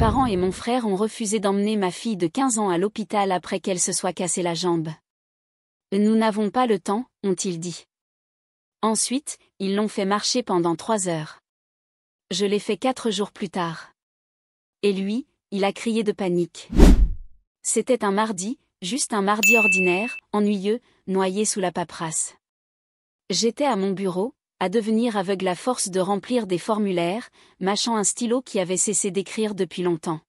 parents et mon frère ont refusé d'emmener ma fille de 15 ans à l'hôpital après qu'elle se soit cassé la jambe. Nous n'avons pas le temps, ont-ils dit. Ensuite, ils l'ont fait marcher pendant 3 heures. Je l'ai fait 4 jours plus tard. Et lui, il a crié de panique. C'était un mardi, juste un mardi ordinaire, ennuyeux, noyé sous la paperasse. J'étais à mon bureau, à devenir aveugle à force de remplir des formulaires, mâchant un stylo qui avait cessé d'écrire depuis longtemps.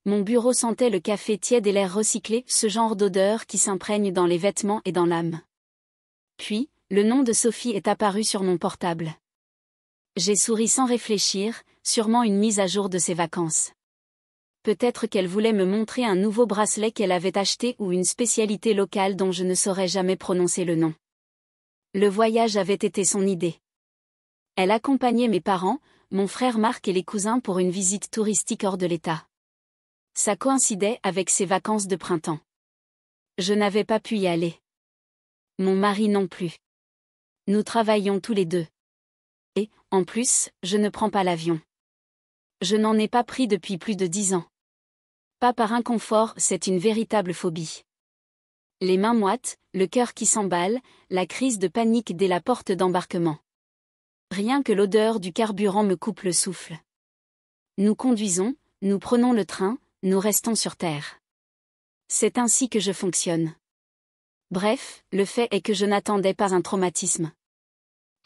Mon bureau sentait le café tiède et l'air recyclé, ce genre d'odeur qui s'imprègne dans les vêtements et dans l'âme. Puis, le nom de Sophie est apparu sur mon portable. J'ai souri sans réfléchir, sûrement une mise à jour de ses vacances. Peut-être qu'elle voulait me montrer un nouveau bracelet qu'elle avait acheté ou une spécialité locale dont je ne saurais jamais prononcer le nom. Le voyage avait été son idée. Elle accompagnait mes parents, mon frère Marc et les cousins pour une visite touristique hors de l'État. Ça coïncidait avec ses vacances de printemps. Je n'avais pas pu y aller. Mon mari non plus. Nous travaillions tous les deux. Et, en plus, je ne prends pas l'avion. Je n'en ai pas pris depuis plus de 10 ans. Pas par inconfort, c'est une véritable phobie. Les mains moites, le cœur qui s'emballe, la crise de panique dès la porte d'embarquement. Rien que l'odeur du carburant me coupe le souffle. Nous conduisons, nous prenons le train, nous restons sur terre. C'est ainsi que je fonctionne. Bref, le fait est que je n'attendais pas un traumatisme.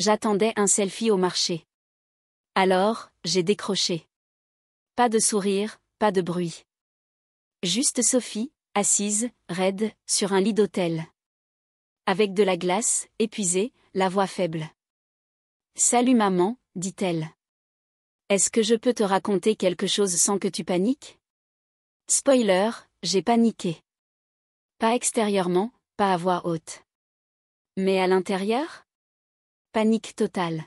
J'attendais un selfie au marché. Alors, j'ai décroché. Pas de sourire, pas de bruit. Juste Sophie, assise, raide, sur un lit d'hôtel. Avec de la glace, épuisée, la voix faible. « Salut maman », dit-elle. « Est-ce que je peux te raconter quelque chose sans que tu paniques ? » Spoiler, j'ai paniqué. Pas extérieurement, pas à voix haute. Mais à l'intérieur ? Panique totale.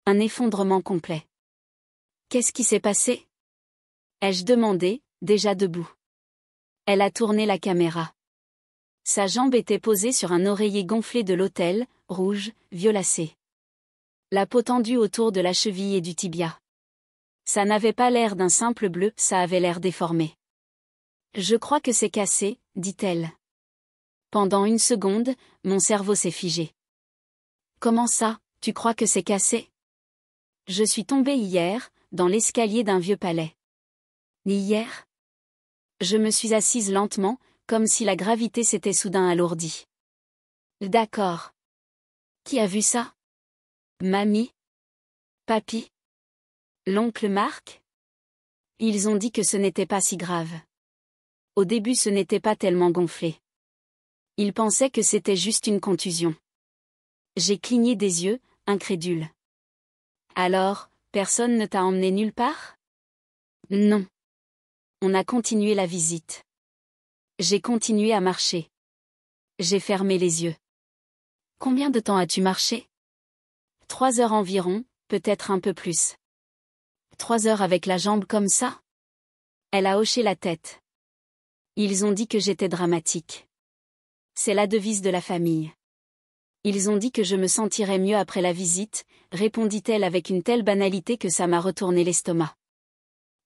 Un effondrement complet. Qu'est-ce qui s'est passé ? Ai-je demandé, déjà debout. Elle a tourné la caméra. Sa jambe était posée sur un oreiller gonflé de l'autel, rouge, violacé. La peau tendue autour de la cheville et du tibia. Ça n'avait pas l'air d'un simple bleu, ça avait l'air déformé. Je crois que c'est cassé, dit-elle. Pendant une seconde, mon cerveau s'est figé. Comment ça, tu crois que c'est cassé ? Je suis tombée hier, dans l'escalier d'un vieux palais. Hier ? Je me suis assise lentement, comme si la gravité s'était soudain alourdie. D'accord. Qui a vu ça ? Mamie ? Papy ? L'oncle Marc ? Ils ont dit que ce n'était pas si grave. Au début ce n'était pas tellement gonflé. Ils pensaient que c'était juste une contusion. J'ai cligné des yeux, incrédule. Alors, personne ne t'a emmené nulle part ? Non. On a continué la visite. J'ai continué à marcher. J'ai fermé les yeux. Combien de temps as-tu marché ? 3 heures environ, peut-être un peu plus. 3 heures avec la jambe comme ça ? Elle a hoché la tête. Ils ont dit que j'étais dramatique. C'est la devise de la famille. Ils ont dit que je me sentirais mieux après la visite, répondit-elle avec une telle banalité que ça m'a retourné l'estomac.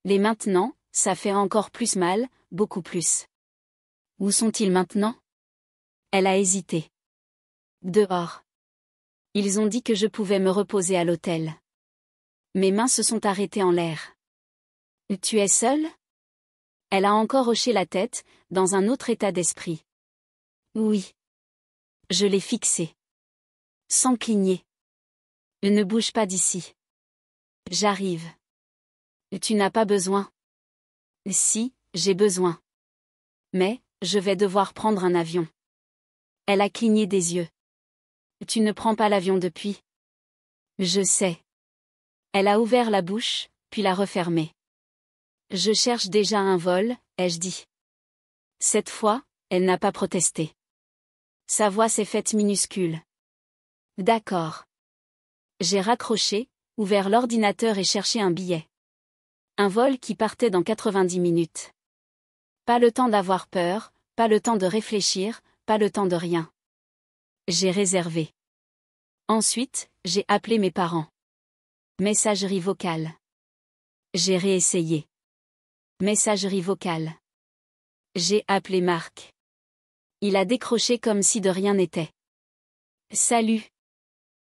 Les maintenant, ça fait encore plus mal, beaucoup plus. Où sont-ils maintenant ? Elle a hésité. Dehors. Ils ont dit que je pouvais me reposer à l'hôtel. Mes mains se sont arrêtées en l'air. Tu es seule ? Elle a encore hoché la tête, dans un autre état d'esprit. Oui. Je l'ai fixé. Sans cligner. Ne bouge pas d'ici. J'arrive. Tu n'as pas besoin. Si, j'ai besoin. Mais, je vais devoir prendre un avion. Elle a cligné des yeux. Tu ne prends pas l'avion depuis ? Je sais. Elle a ouvert la bouche, puis l'a refermée. Je cherche déjà un vol, ai-je dit. Cette fois, elle n'a pas protesté. Sa voix s'est faite minuscule. D'accord. J'ai raccroché, ouvert l'ordinateur et cherché un billet. Un vol qui partait dans 90 minutes. Pas le temps d'avoir peur, pas le temps de réfléchir, pas le temps de rien. J'ai réservé. Ensuite, j'ai appelé mes parents. Messagerie vocale. J'ai réessayé. Messagerie vocale. J'ai appelé Marc. Il a décroché comme si de rien n'était. Salut.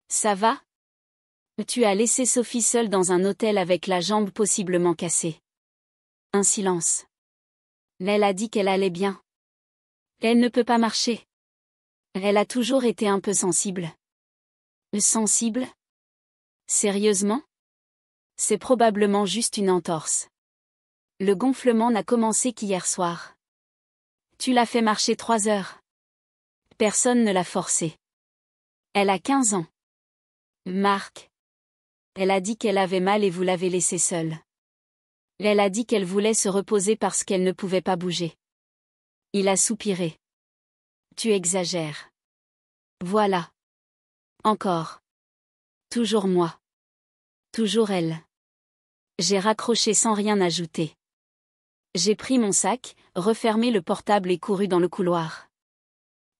Ça va? Tu as laissé Sophie seule dans un hôtel avec la jambe possiblement cassée. Un silence. Elle a dit qu'elle allait bien. Elle ne peut pas marcher. Elle a toujours été un peu sensible. Sensible? Sérieusement? C'est probablement juste une entorse. Le gonflement n'a commencé qu'hier soir. Tu l'as fait marcher 3 heures. Personne ne l'a forcée. Elle a 15 ans. Marc. Elle a dit qu'elle avait mal et vous l'avez laissée seule. Elle a dit qu'elle voulait se reposer parce qu'elle ne pouvait pas bouger. Il a soupiré. Tu exagères. Voilà. Encore. Toujours moi. Toujours elle. J'ai raccroché sans rien ajouter. J'ai pris mon sac, refermé le portable et couru dans le couloir.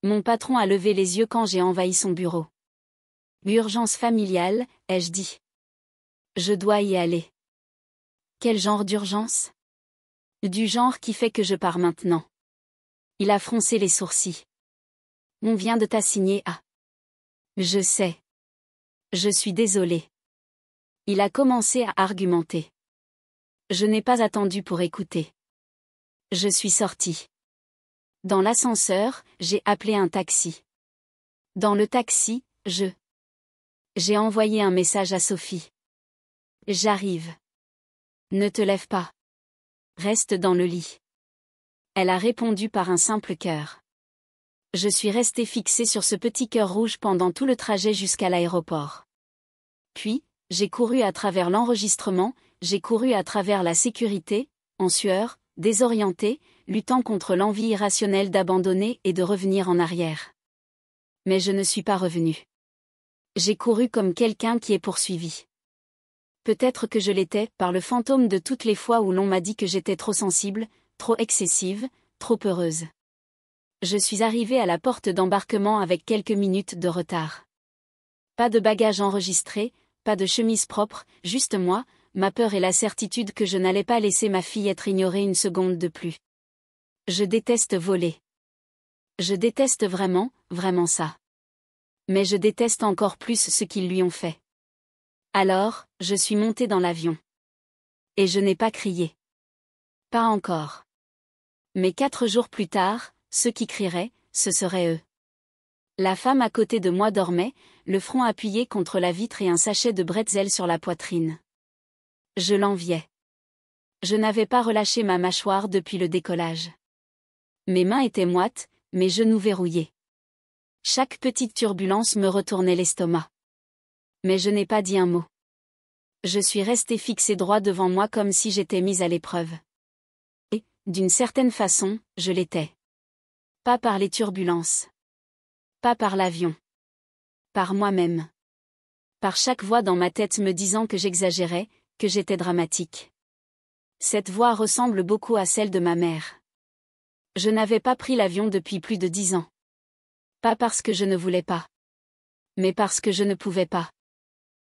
Mon patron a levé les yeux quand j'ai envahi son bureau. Urgence familiale, ai-je dit. Je dois y aller. Quel genre d'urgence? Du genre qui fait que je pars maintenant. Il a froncé les sourcils. On vient de t'assigner à. Je sais. Je suis désolé. Il a commencé à argumenter. Je n'ai pas attendu pour écouter. Je suis sorti. Dans l'ascenseur, j'ai appelé un taxi. Dans le taxi, j'ai envoyé un message à Sophie. J'arrive. Ne te lève pas. Reste dans le lit. Elle a répondu par un simple cœur. Je suis resté fixé sur ce petit cœur rouge pendant tout le trajet jusqu'à l'aéroport. Puis, j'ai couru à travers l'enregistrement, j'ai couru à travers la sécurité, en sueur, désorienté, luttant contre l'envie irrationnelle d'abandonner et de revenir en arrière. Mais je ne suis pas revenu. J'ai couru comme quelqu'un qui est poursuivi. Peut-être que je l'étais, par le fantôme de toutes les fois où l'on m'a dit que j'étais trop sensible, trop excessive, trop heureuse. Je suis arrivée à la porte d'embarquement avec quelques minutes de retard. Pas de bagages enregistrés, pas de chemise propre, juste moi, ma peur et la certitude que je n'allais pas laisser ma fille être ignorée une seconde de plus. Je déteste voler. Je déteste vraiment, vraiment ça. Mais je déteste encore plus ce qu'ils lui ont fait. Alors, je suis montée dans l'avion. Et je n'ai pas crié. Pas encore. Mais 4 jours plus tard, ceux qui crieraient, ce seraient eux. La femme à côté de moi dormait, le front appuyé contre la vitre et un sachet de bretzel sur la poitrine. Je l'enviais. Je n'avais pas relâché ma mâchoire depuis le décollage. Mes mains étaient moites, mes genoux verrouillés. Chaque petite turbulence me retournait l'estomac. Mais je n'ai pas dit un mot. Je suis resté fixé droit devant moi comme si j'étais mise à l'épreuve. Et, d'une certaine façon, je l'étais. Pas par les turbulences. Pas par l'avion. Par moi-même. Par chaque voix dans ma tête me disant que j'exagérais, que j'étais dramatique. Cette voix ressemble beaucoup à celle de ma mère. Je n'avais pas pris l'avion depuis plus de 10 ans. Pas parce que je ne voulais pas. Mais parce que je ne pouvais pas.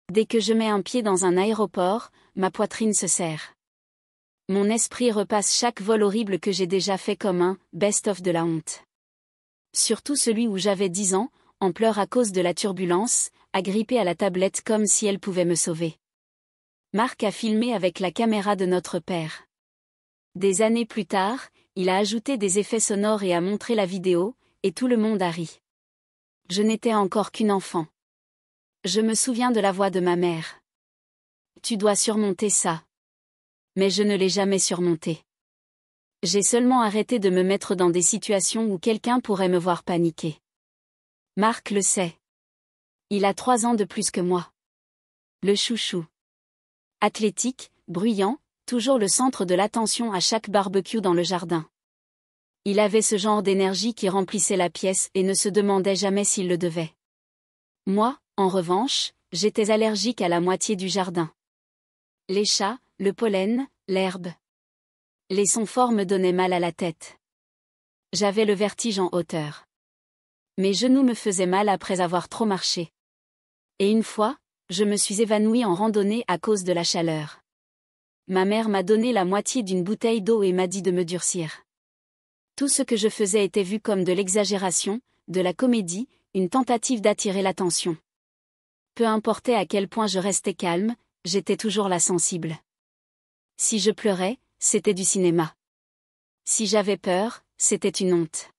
Dès que je mets un pied dans un aéroport, ma poitrine se serre. Mon esprit repasse chaque vol horrible que j'ai déjà fait comme un « best-of de la honte ». Surtout celui où j'avais 10 ans, en pleurs à cause de la turbulence, agrippée à la tablette comme si elle pouvait me sauver. Marc a filmé avec la caméra de notre père. Des années plus tard, il a ajouté des effets sonores et a montré la vidéo, et tout le monde a ri. Je n'étais encore qu'une enfant. Je me souviens de la voix de ma mère. Tu dois surmonter ça. Mais je ne l'ai jamais surmonté. J'ai seulement arrêté de me mettre dans des situations où quelqu'un pourrait me voir paniquer. Marc le sait. Il a 3 ans de plus que moi. Le chouchou. Athlétique, bruyant, toujours le centre de l'attention à chaque barbecue dans le jardin. Il avait ce genre d'énergie qui remplissait la pièce et ne se demandait jamais s'il le devait. Moi, en revanche, j'étais allergique à la moitié du jardin. Les chats, le pollen, l'herbe. Les sons forts me donnaient mal à la tête. J'avais le vertige en hauteur. Mes genoux me faisaient mal après avoir trop marché. Et une fois, je me suis évanouie en randonnée à cause de la chaleur. ma mère m'a donné la moitié d'une bouteille d'eau et m'a dit de me durcir. Tout ce que je faisais était vu comme de l'exagération, de la comédie, une tentative d'attirer l'attention. Peu importait à quel point je restais calme, j'étais toujours là sensible. Si je pleurais, c'était du cinéma. Si j'avais peur, c'était une honte.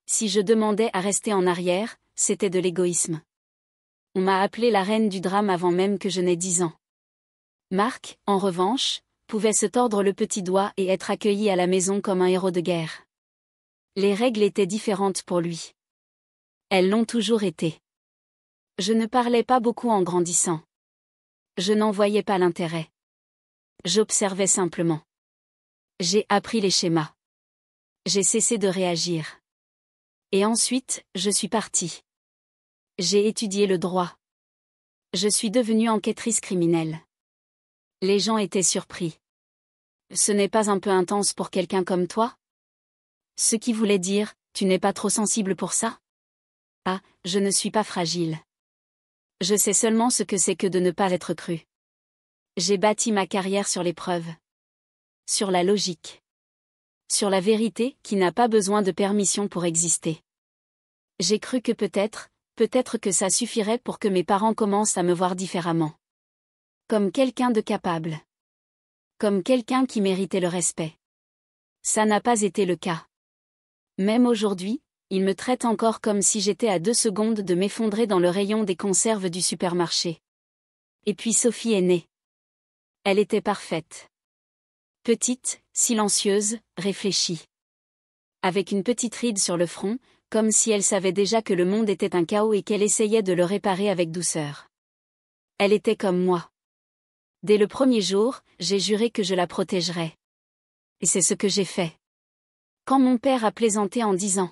Si je demandais à rester en arrière, c'était de l'égoïsme. On m'a appelée la reine du drame avant même que je n'aie 10 ans. Marc, en revanche, pouvait se tordre le petit doigt et être accueilli à la maison comme un héros de guerre. Les règles étaient différentes pour lui. Elles l'ont toujours été. Je ne parlais pas beaucoup en grandissant. Je n'en voyais pas l'intérêt. J'observais simplement. J'ai appris les schémas. J'ai cessé de réagir. Et ensuite, je suis partie. J'ai étudié le droit. Je suis devenue enquêtrice criminelle. Les gens étaient surpris. Ce n'est pas un peu intense pour quelqu'un comme toi? Ce qui voulait dire, tu n'es pas trop sensible pour ça? Ah, je ne suis pas fragile. Je sais seulement ce que c'est que de ne pas être cru. J'ai bâti ma carrière sur les preuves. Sur la logique. Sur la vérité qui n'a pas besoin de permission pour exister. J'ai cru que peut-être que ça suffirait pour que mes parents commencent à me voir différemment. Comme quelqu'un de capable. Comme quelqu'un qui méritait le respect. Ça n'a pas été le cas. Même aujourd'hui, ils me traitent encore comme si j'étais à 2 secondes de m'effondrer dans le rayon des conserves du supermarché. Et puis Sophie est née. Elle était parfaite. Petite, silencieuse, réfléchie. Avec une petite ride sur le front, comme si elle savait déjà que le monde était un chaos et qu'elle essayait de le réparer avec douceur. Elle était comme moi. Dès le premier jour, j'ai juré que je la protégerais. Et c'est ce que j'ai fait. Quand mon père a plaisanté en disant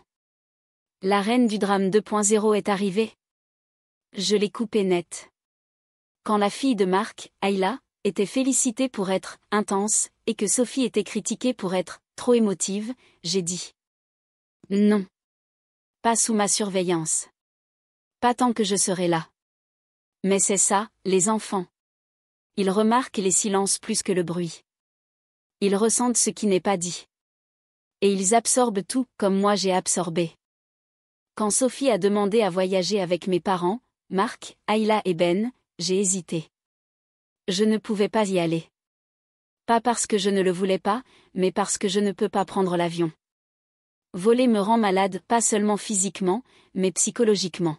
« La reine du drame 2.0 est arrivée », je l'ai coupé net. Quand la fille de Marc, Ayla, était félicitée pour être « intense » et que Sophie était critiquée pour être « trop émotive », j'ai dit « Non. Pas sous ma surveillance. Pas tant que je serai là. » Mais c'est ça, les enfants. Ils remarquent les silences plus que le bruit. Ils ressentent ce qui n'est pas dit. Et ils absorbent tout, comme moi j'ai absorbé. Quand Sophie a demandé à voyager avec mes parents, Marc, Ayla et Ben, j'ai hésité. Je ne pouvais pas y aller. Pas parce que je ne le voulais pas, mais parce que je ne peux pas prendre l'avion. Voler me rend malade, pas seulement physiquement, mais psychologiquement.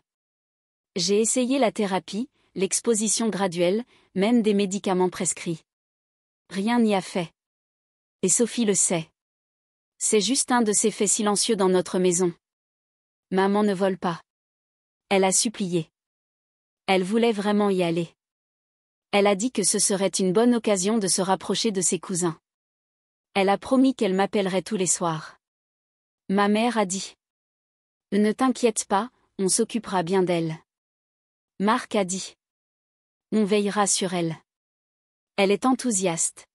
J'ai essayé la thérapie, l'exposition graduelle, même des médicaments prescrits. Rien n'y a fait. Et Sophie le sait. C'est juste un de ces faits silencieux dans notre maison. Maman ne vole pas. Elle a supplié. Elle voulait vraiment y aller. Elle a dit que ce serait une bonne occasion de se rapprocher de ses cousins. Elle a promis qu'elle m'appellerait tous les soirs. Ma mère a dit. Ne t'inquiète pas, on s'occupera bien d'elle. Marc a dit. On veillera sur elle. Elle est enthousiaste.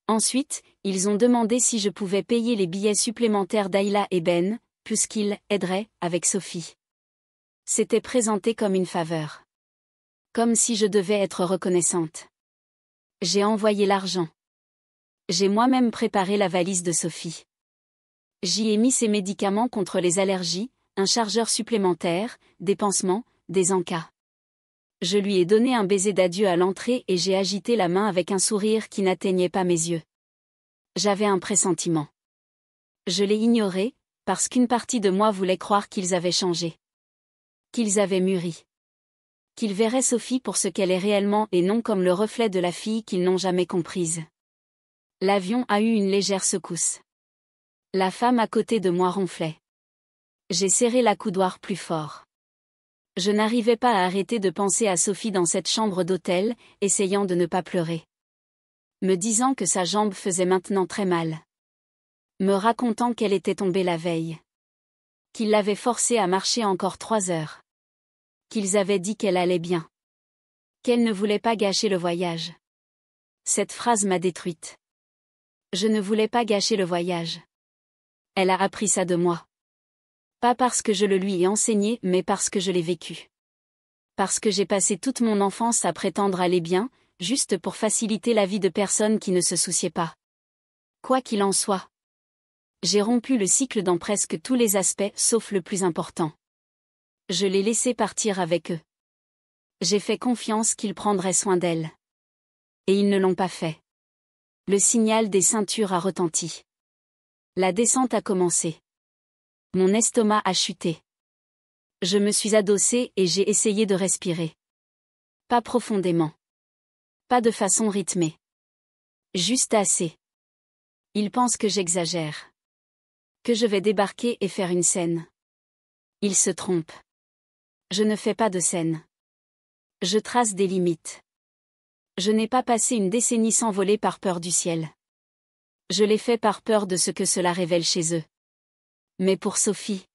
Ensuite, ils ont demandé si je pouvais payer les billets supplémentaires d'Ayla et Ben, puisqu'ils aideraient avec Sophie. C'était présenté comme une faveur. Comme si je devais être reconnaissante. J'ai envoyé l'argent. J'ai moi-même préparé la valise de Sophie. J'y ai mis ses médicaments contre les allergies, un chargeur supplémentaire, des pansements, des encas. Je lui ai donné un baiser d'adieu à l'entrée et j'ai agité la main avec un sourire qui n'atteignait pas mes yeux. J'avais un pressentiment. Je l'ai ignoré, parce qu'une partie de moi voulait croire qu'ils avaient changé. Qu'ils avaient mûri. Qu'ils verraient Sophie pour ce qu'elle est réellement et non comme le reflet de la fille qu'ils n'ont jamais comprise. L'avion a eu une légère secousse. La femme à côté de moi ronflait. J'ai serré la coudoir plus fort. Je n'arrivais pas à arrêter de penser à Sophie dans cette chambre d'hôtel, essayant de ne pas pleurer. Me disant que sa jambe faisait maintenant très mal. Me racontant qu'elle était tombée la veille. Qu'il l'avait forcée à marcher encore 3 heures. Qu'ils avaient dit qu'elle allait bien. Qu'elle ne voulait pas gâcher le voyage. Cette phrase m'a détruite. Je ne voulais pas gâcher le voyage. Elle a appris ça de moi. Pas parce que je le lui ai enseigné, mais parce que je l'ai vécu. Parce que j'ai passé toute mon enfance à prétendre aller bien, juste pour faciliter la vie de personnes qui ne se souciaient pas. Quoi qu'il en soit, j'ai rompu le cycle dans presque tous les aspects sauf le plus important. Je l'ai laissé partir avec eux. J'ai fait confiance qu'ils prendraient soin d'elle. Et ils ne l'ont pas fait. Le signal des ceintures a retenti. La descente a commencé. Mon estomac a chuté. Je me suis adossée et j'ai essayé de respirer. Pas profondément. Pas de façon rythmée. Juste assez. Ils pensent que j'exagère. Que je vais débarquer et faire une scène. Ils se trompent. Je ne fais pas de scène. Je trace des limites. Je n'ai pas passé une décennie sans voler par peur du ciel. Je l'ai fait par peur de ce que cela révèle chez eux. Mais pour Sophie,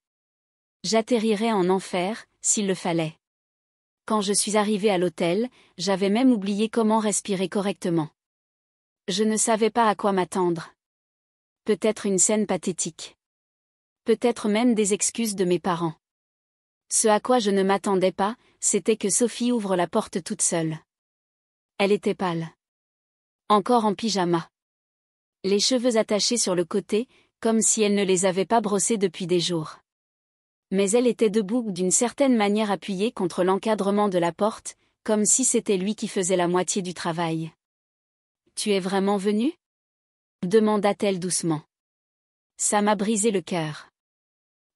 j'atterrirais en enfer, s'il le fallait. Quand je suis arrivée à l'hôtel, j'avais même oublié comment respirer correctement. Je ne savais pas à quoi m'attendre. Peut-être une scène pathétique. Peut-être même des excuses de mes parents. Ce à quoi je ne m'attendais pas, c'était que Sophie ouvre la porte toute seule. Elle était pâle. Encore en pyjama. Les cheveux attachés sur le côté, comme si elle ne les avait pas brossés depuis des jours. Mais elle était debout d'une certaine manière appuyée contre l'encadrement de la porte, comme si c'était lui qui faisait la moitié du travail. « Tu es vraiment venu ?» demanda-t-elle doucement. Ça m'a brisé le cœur.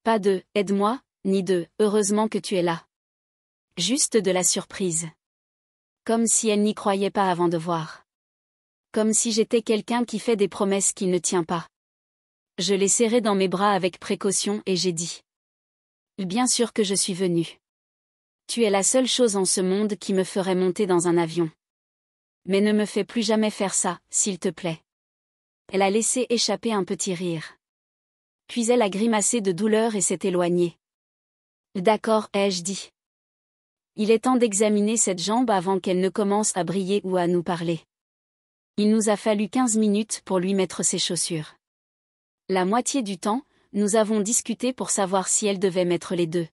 Pas de « aide-moi », ni de « heureusement que tu es là ». Juste de la surprise. Comme si elle n'y croyait pas avant de voir. Comme si j'étais quelqu'un qui fait des promesses qu'il ne tient pas. Je l'ai serré dans mes bras avec précaution et j'ai dit. Bien sûr que je suis venue. Tu es la seule chose en ce monde qui me ferait monter dans un avion. Mais ne me fais plus jamais faire ça, s'il te plaît. Elle a laissé échapper un petit rire. Puis elle a grimacé de douleur et s'est éloignée. D'accord, ai-je dit. Il est temps d'examiner cette jambe avant qu'elle ne commence à briller ou à nous parler. Il nous a fallu 15 minutes pour lui mettre ses chaussures. La moitié du temps, nous avons discuté pour savoir si elle devait mettre les deux.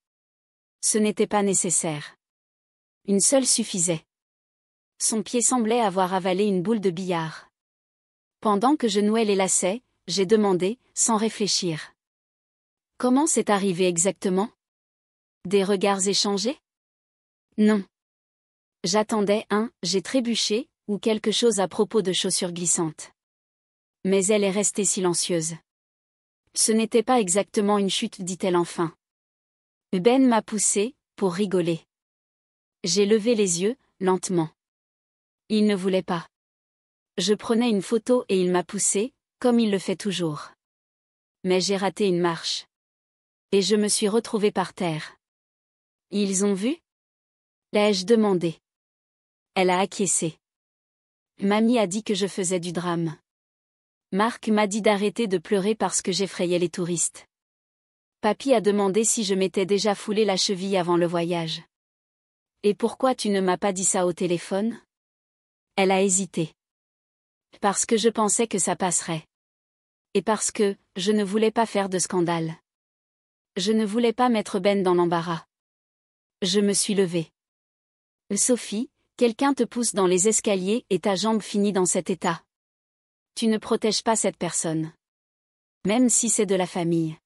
Ce n'était pas nécessaire. Une seule suffisait. Son pied semblait avoir avalé une boule de billard. Pendant que je nouais les lacets, j'ai demandé, sans réfléchir. Comment c'est arrivé exactement? Des regards échangés? Non. J'attendais j'ai trébuché, ou quelque chose à propos de chaussures glissantes. Mais elle est restée silencieuse. Ce n'était pas exactement une chute, dit-elle enfin. Ben m'a poussé, pour rigoler. J'ai levé les yeux, lentement. Il ne voulait pas. Je prenais une photo et il m'a poussé, comme il le fait toujours. Mais j'ai raté une marche. Et je me suis retrouvée par terre. Ils ont vu? L'ai-je demandé. Elle a acquiescé. Mamie a dit que je faisais du drame. Marc m'a dit d'arrêter de pleurer parce que j'effrayais les touristes. Papy a demandé si je m'étais déjà foulé la cheville avant le voyage. Et pourquoi tu ne m'as pas dit ça au téléphone? Elle a hésité. Parce que je pensais que ça passerait. Et parce que, je ne voulais pas faire de scandale. Je ne voulais pas mettre Ben dans l'embarras. Je me suis levée. Sophie, quelqu'un te pousse dans les escaliers et ta jambe finit dans cet état. Tu ne protèges pas cette personne. Même si c'est de la famille.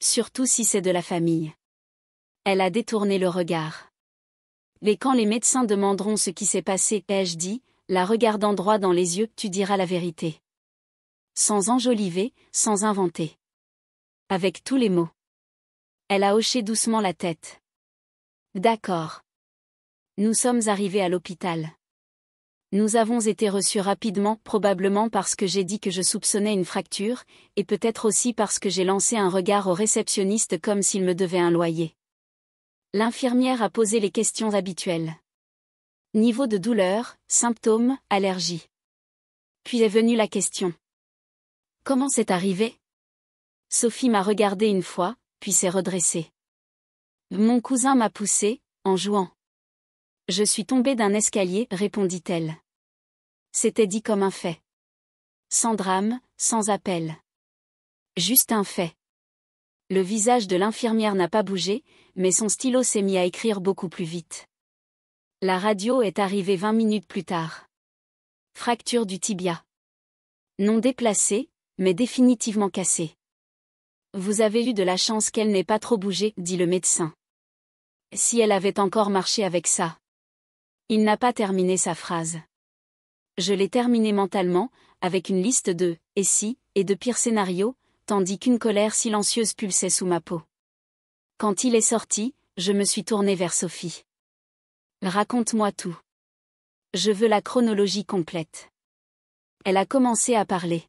Surtout si c'est de la famille. Elle a détourné le regard. Et quand les médecins demanderont ce qui s'est passé, ai-je dit, la regardant droit dans les yeux, tu diras la vérité. Sans enjoliver, sans inventer. Avec tous les mots. Elle a hoché doucement la tête. D'accord. Nous sommes arrivés à l'hôpital. Nous avons été reçus rapidement, probablement parce que j'ai dit que je soupçonnais une fracture, et peut-être aussi parce que j'ai lancé un regard au réceptionniste comme s'il me devait un loyer. L'infirmière a posé les questions habituelles. Niveau de douleur, symptômes, allergie. Puis est venue la question. Comment c'est arrivé? Sophie m'a regardé une fois, puis s'est redressée. Mon cousin m'a poussé, en jouant. Je suis tombée d'un escalier, répondit-elle. C'était dit comme un fait. Sans drame, sans appel. Juste un fait. Le visage de l'infirmière n'a pas bougé, mais son stylo s'est mis à écrire beaucoup plus vite. La radio est arrivée 20 minutes plus tard. Fracture du tibia. Non déplacée, mais définitivement cassée. Vous avez eu de la chance qu'elle n'ait pas trop bougé, dit le médecin. Si elle avait encore marché avec ça. Il n'a pas terminé sa phrase. Je l'ai terminée mentalement, avec une liste de « et si » et de pires scénarios, tandis qu'une colère silencieuse pulsait sous ma peau. Quand il est sorti, je me suis tournée vers Sophie. Raconte-moi tout. Je veux la chronologie complète. Elle a commencé à parler.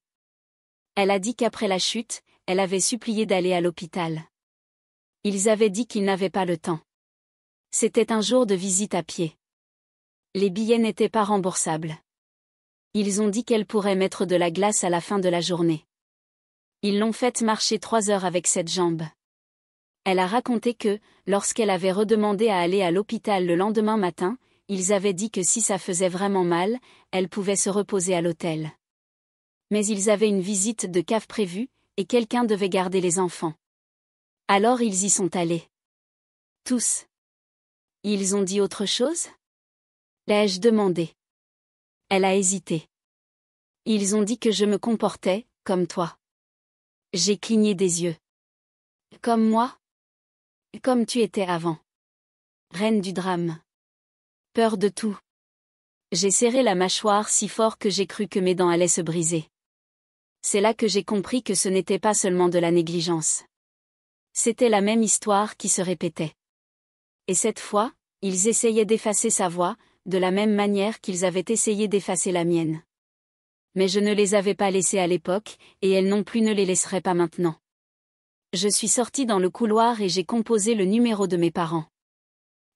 Elle a dit qu'après la chute, elle avait supplié d'aller à l'hôpital. Ils avaient dit qu'ils n'avaient pas le temps. C'était un jour de visite à pied. Les billets n'étaient pas remboursables. Ils ont dit qu'elle pourrait mettre de la glace à la fin de la journée. Ils l'ont faite marcher 3 heures avec cette jambe. Elle a raconté que, lorsqu'elle avait redemandé à aller à l'hôpital le lendemain matin, ils avaient dit que si ça faisait vraiment mal, elle pouvait se reposer à l'hôtel. Mais ils avaient une visite de cave prévue, et quelqu'un devait garder les enfants. Alors ils y sont allés. Tous. Ils ont dit autre chose ? L'ai-je demandé. Elle a hésité. Ils ont dit que je me comportais, comme toi. J'ai cligné des yeux. Comme moi ? Comme tu étais avant. Reine du drame. Peur de tout. J'ai serré la mâchoire si fort que j'ai cru que mes dents allaient se briser. C'est là que j'ai compris que ce n'était pas seulement de la négligence. C'était la même histoire qui se répétait. Et cette fois, ils essayaient d'effacer sa voix, de la même manière qu'ils avaient essayé d'effacer la mienne. Mais je ne les avais pas laissés à l'époque, et elles non plus ne les laisseraient pas maintenant. Je suis sortie dans le couloir et j'ai composé le numéro de mes parents.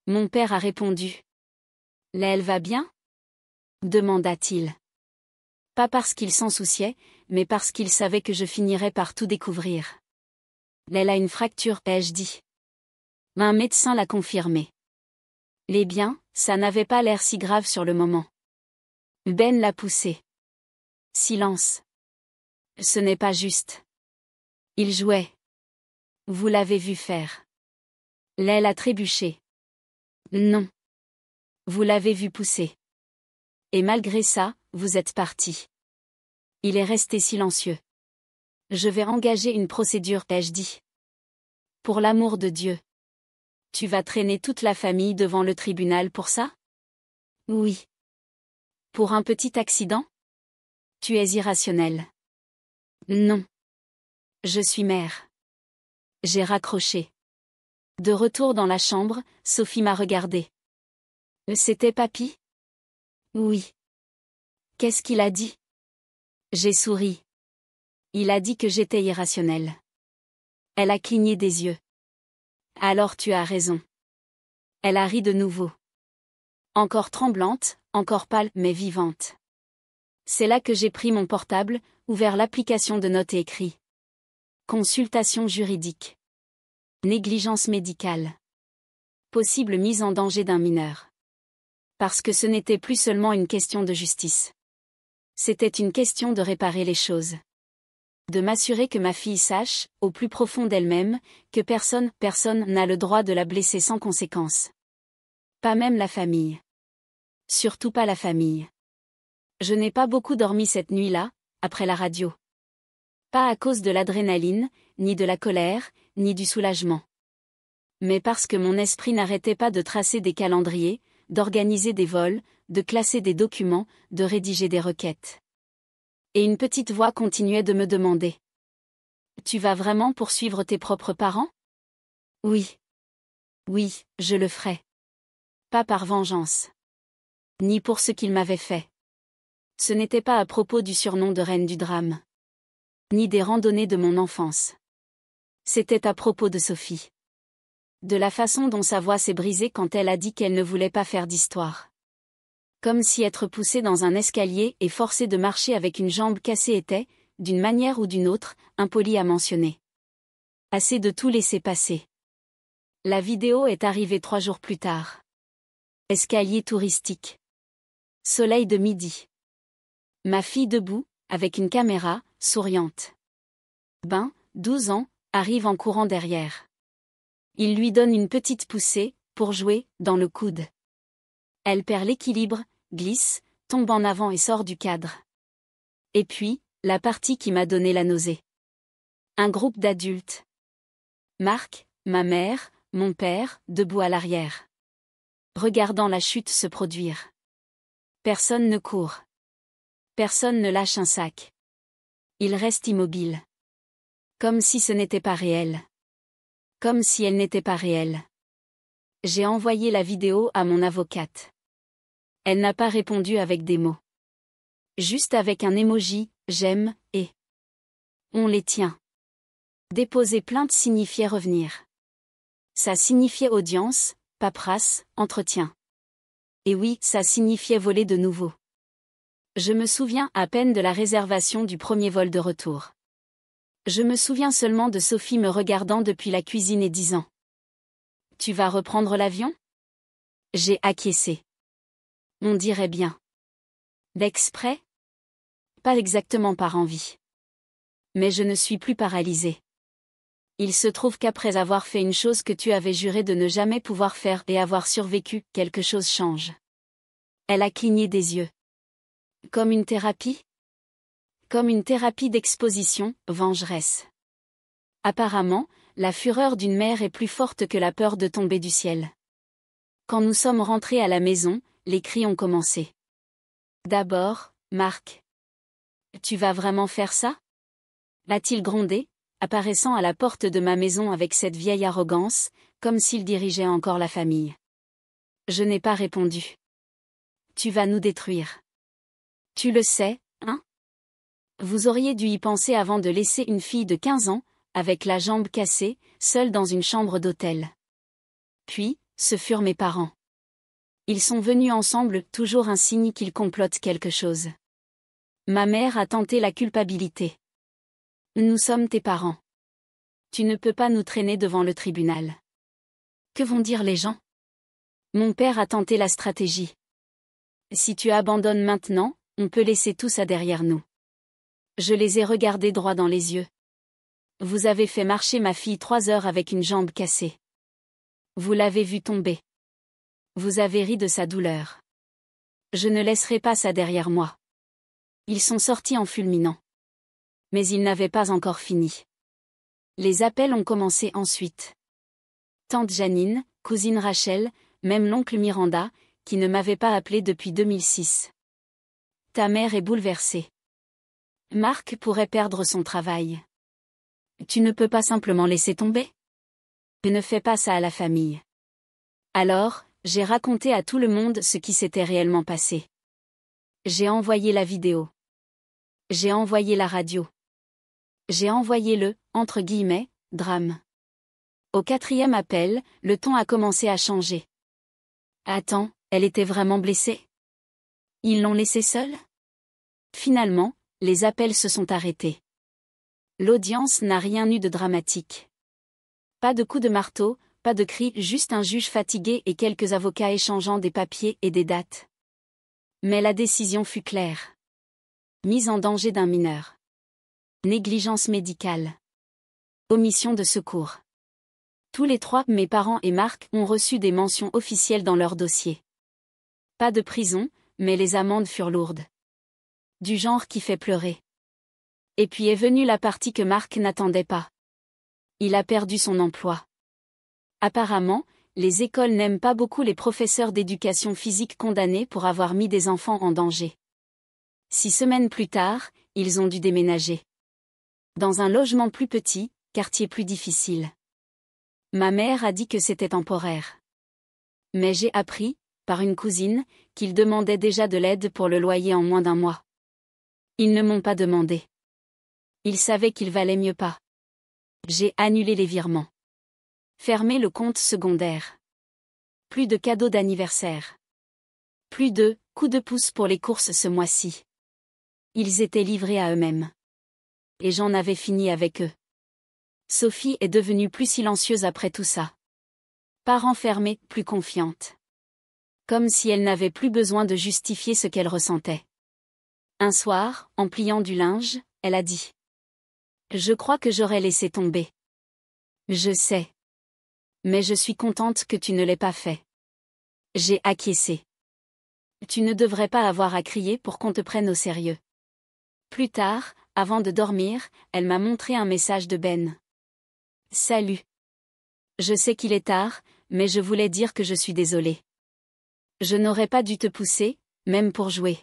Mon père a répondu. « Elle va bien ?» demanda-t-il. Pas parce qu'il s'en souciait, mais parce qu'il savait que je finirais par tout découvrir. Elle a une fracture, ai-je dit. Un médecin l'a confirmé. Les biens, ça n'avait pas l'air si grave sur le moment. Ben l'a poussé. Silence. Ce n'est pas juste. Il jouait. Vous l'avez vu faire. L'aile a trébuché. Non. Vous l'avez vu pousser. Et malgré ça, vous êtes parti. Il est resté silencieux. Je vais engager une procédure, ai-je dit. Pour l'amour de Dieu. Tu vas traîner toute la famille devant le tribunal pour ça ? Oui. Pour un petit accident ? Tu es irrationnel. Non. Je suis mère. J'ai raccroché. De retour dans la chambre, Sophie m'a regardé. C'était papy ? Oui. Qu'est-ce qu'il a dit ? J'ai souri. Il a dit que j'étais irrationnelle. Elle a cligné des yeux. Alors tu as raison. Elle a ri de nouveau. Encore tremblante, encore pâle, mais vivante. C'est là que j'ai pris mon portable, ouvert l'application de notes et écrit. Consultation juridique. Négligence médicale. Possible mise en danger d'un mineur. Parce que ce n'était plus seulement une question de justice. C'était une question de réparer les choses. De m'assurer que ma fille sache, au plus profond d'elle-même, que personne n'a le droit de la blesser sans conséquence. Pas même la famille. Surtout pas la famille. Je n'ai pas beaucoup dormi cette nuit-là, après la radio. Pas à cause de l'adrénaline, ni de la colère, ni du soulagement. Mais parce que mon esprit n'arrêtait pas de tracer des calendriers, d'organiser des vols, de classer des documents, de rédiger des requêtes. Et une petite voix continuait de me demander. Tu vas vraiment poursuivre tes propres parents ? Oui. Oui, je le ferai. Pas par vengeance. Ni pour ce qu'ils m'avaient fait. Ce n'était pas à propos du surnom de reine du drame. Ni des randonnées de mon enfance. C'était à propos de Sophie. De la façon dont sa voix s'est brisée quand elle a dit qu'elle ne voulait pas faire d'histoire. Comme si être poussée dans un escalier et forcée de marcher avec une jambe cassée était, d'une manière ou d'une autre, impoli à mentionner. Assez de tout laisser passer. La vidéo est arrivée 3 jours plus tard. Escalier touristique. Soleil de midi. Ma fille debout, avec une caméra, souriante. Ben, 12 ans, arrive en courant derrière. Il lui donne une petite poussée, pour jouer, dans le coude. Elle perd l'équilibre, glisse, tombe en avant et sort du cadre. Et puis, la partie qui m'a donné la nausée. Un groupe d'adultes. Marc, ma mère, mon père, debout à l'arrière. Regardant la chute se produire. Personne ne court. Personne ne lâche un sac. Ils restent immobiles. Comme si ce n'était pas réel. Comme si elle n'était pas réelle. J'ai envoyé la vidéo à mon avocate. Elle n'a pas répondu avec des mots. Juste avec un emoji, j'aime, et on les tient. Déposer plainte signifiait revenir. Ça signifiait audience, paperasse, entretien. Et oui, ça signifiait voler de nouveau. Je me souviens à peine de la réservation du premier vol de retour. Je me souviens seulement de Sophie me regardant depuis la cuisine et disant « Tu vas reprendre l'avion ?» J'ai acquiescé. On dirait bien. D'exprès ? Pas exactement par envie. Mais je ne suis plus paralysée. Il se trouve qu'après avoir fait une chose que tu avais juré de ne jamais pouvoir faire et avoir survécu, quelque chose change. Elle a cligné des yeux. Comme une thérapie ? Comme une thérapie d'exposition, vengeresse. Apparemment, la fureur d'une mère est plus forte que la peur de tomber du ciel. Quand nous sommes rentrés à la maison, les cris ont commencé. D'abord, Marc. Tu vas vraiment faire ça ? L'a-t-il grondé, apparaissant à la porte de ma maison avec cette vieille arrogance, comme s'il dirigeait encore la famille. Je n'ai pas répondu. Tu vas nous détruire. Tu le sais, hein ? Vous auriez dû y penser avant de laisser une fille de 15 ans, avec la jambe cassée, seule dans une chambre d'hôtel. Puis, ce furent mes parents. Ils sont venus ensemble, toujours un signe qu'ils complotent quelque chose. Ma mère a tenté la culpabilité. Nous sommes tes parents. Tu ne peux pas nous traîner devant le tribunal. Que vont dire les gens ? Mon père a tenté la stratégie. Si tu abandonnes maintenant, on peut laisser tout ça derrière nous. Je les ai regardés droit dans les yeux. Vous avez fait marcher ma fille 3 heures avec une jambe cassée. Vous l'avez vue tomber. Vous avez ri de sa douleur. Je ne laisserai pas ça derrière moi. Ils sont sortis en fulminant. Mais ils n'avaient pas encore fini. Les appels ont commencé ensuite. Tante Janine, cousine Rachel, même l'oncle Miranda, qui ne m'avait pas appelé depuis 2006. Ta mère est bouleversée. Marc pourrait perdre son travail. Tu ne peux pas simplement laisser tomber ? Je ne fais pas ça à la famille. Alors, j'ai raconté à tout le monde ce qui s'était réellement passé. J'ai envoyé la vidéo. J'ai envoyé la radio. J'ai envoyé le, entre guillemets, drame. Au 4e appel, le ton a commencé à changer. Attends, elle était vraiment blessée ? Ils l'ont laissée seule ? Finalement, les appels se sont arrêtés. L'audience n'a rien eu de dramatique. Pas de coups de marteau, pas de cris, juste un juge fatigué et quelques avocats échangeant des papiers et des dates. Mais la décision fut claire. Mise en danger d'un mineur. Négligence médicale. Omission de secours. Tous les 3, mes parents et Marc, ont reçu des mentions officielles dans leur dossier. Pas de prison, mais les amendes furent lourdes. Du genre qui fait pleurer. Et puis est venue la partie que Marc n'attendait pas. Il a perdu son emploi. Apparemment, les écoles n'aiment pas beaucoup les professeurs d'éducation physique condamnés pour avoir mis des enfants en danger. 6 semaines plus tard, ils ont dû déménager. Dans un logement plus petit, quartier plus difficile. Ma mère a dit que c'était temporaire. Mais j'ai appris, par une cousine, qu'ils demandaient déjà de l'aide pour le loyer en moins d'1 mois. Ils ne m'ont pas demandé. Ils savaient qu'il valait mieux pas. J'ai annulé les virements. Fermé le compte secondaire. Plus de cadeaux d'anniversaire. Plus de coups de pouce pour les courses ce mois-ci. Ils étaient livrés à eux-mêmes. Et j'en avais fini avec eux. Sophie est devenue plus silencieuse après tout ça. Pas renfermée, plus confiante. Comme si elle n'avait plus besoin de justifier ce qu'elle ressentait. Un soir, en pliant du linge, elle a dit. Je crois que j'aurais laissé tomber. Je sais. Mais je suis contente que tu ne l'aies pas fait. J'ai acquiescé. Tu ne devrais pas avoir à crier pour qu'on te prenne au sérieux. Plus tard, avant de dormir, elle m'a montré un message de Ben. Salut. Je sais qu'il est tard, mais je voulais dire que je suis désolée. Je n'aurais pas dû te pousser, même pour jouer.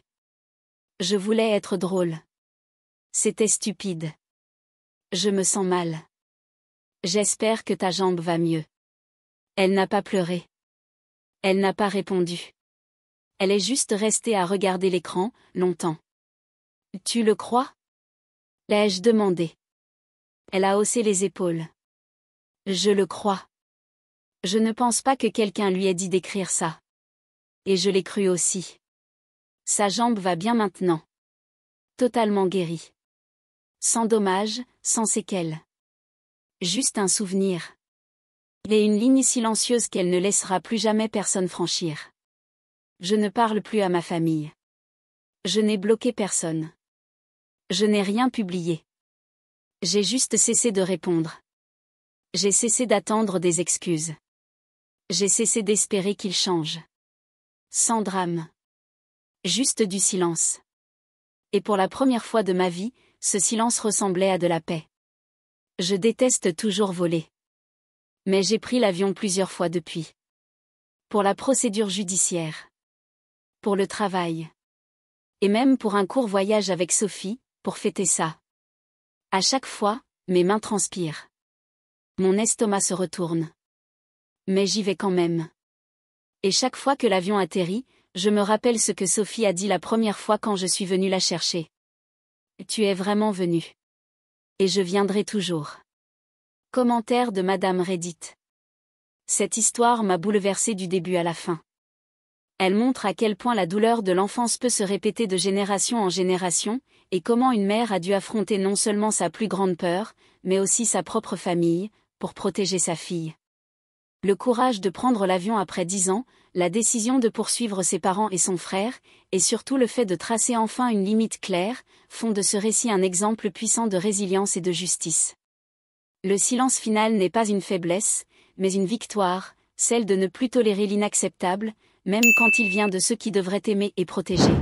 Je voulais être drôle. C'était stupide. Je me sens mal. J'espère que ta jambe va mieux. Elle n'a pas pleuré. Elle n'a pas répondu. Elle est juste restée à regarder l'écran, longtemps. Tu le crois? L'ai-je demandé. Elle a haussé les épaules. Je le crois. Je ne pense pas que quelqu'un lui ait dit d'écrire ça. Et je l'ai cru aussi. Sa jambe va bien maintenant. Totalement guérie. Sans dommage, sans séquelles. Juste un souvenir. Et une ligne silencieuse qu'elle ne laissera plus jamais personne franchir. Je ne parle plus à ma famille. Je n'ai bloqué personne. Je n'ai rien publié. J'ai juste cessé de répondre. J'ai cessé d'attendre des excuses. J'ai cessé d'espérer qu'il change. Sans drame. Juste du silence. Et pour la première fois de ma vie, ce silence ressemblait à de la paix. Je déteste toujours voler. Mais j'ai pris l'avion plusieurs fois depuis. Pour la procédure judiciaire. Pour le travail. Et même pour un court voyage avec Sophie, pour fêter ça. À chaque fois, mes mains transpirent. Mon estomac se retourne. Mais j'y vais quand même. Et chaque fois que l'avion atterrit, je me rappelle ce que Sophie a dit la première fois quand je suis venue la chercher. Tu es vraiment venue. Et je viendrai toujours. Commentaire de Madame Reddit. Cette histoire m'a bouleversée du début à la fin. Elle montre à quel point la douleur de l'enfance peut se répéter de génération en génération, et comment une mère a dû affronter non seulement sa plus grande peur, mais aussi sa propre famille, pour protéger sa fille. Le courage de prendre l'avion après 10 ans, la décision de poursuivre ses parents et son frère, et surtout le fait de tracer enfin une limite claire, font de ce récit un exemple puissant de résilience et de justice. Le silence final n'est pas une faiblesse, mais une victoire, celle de ne plus tolérer l'inacceptable, même quand il vient de ceux qui devraient aimer et protéger.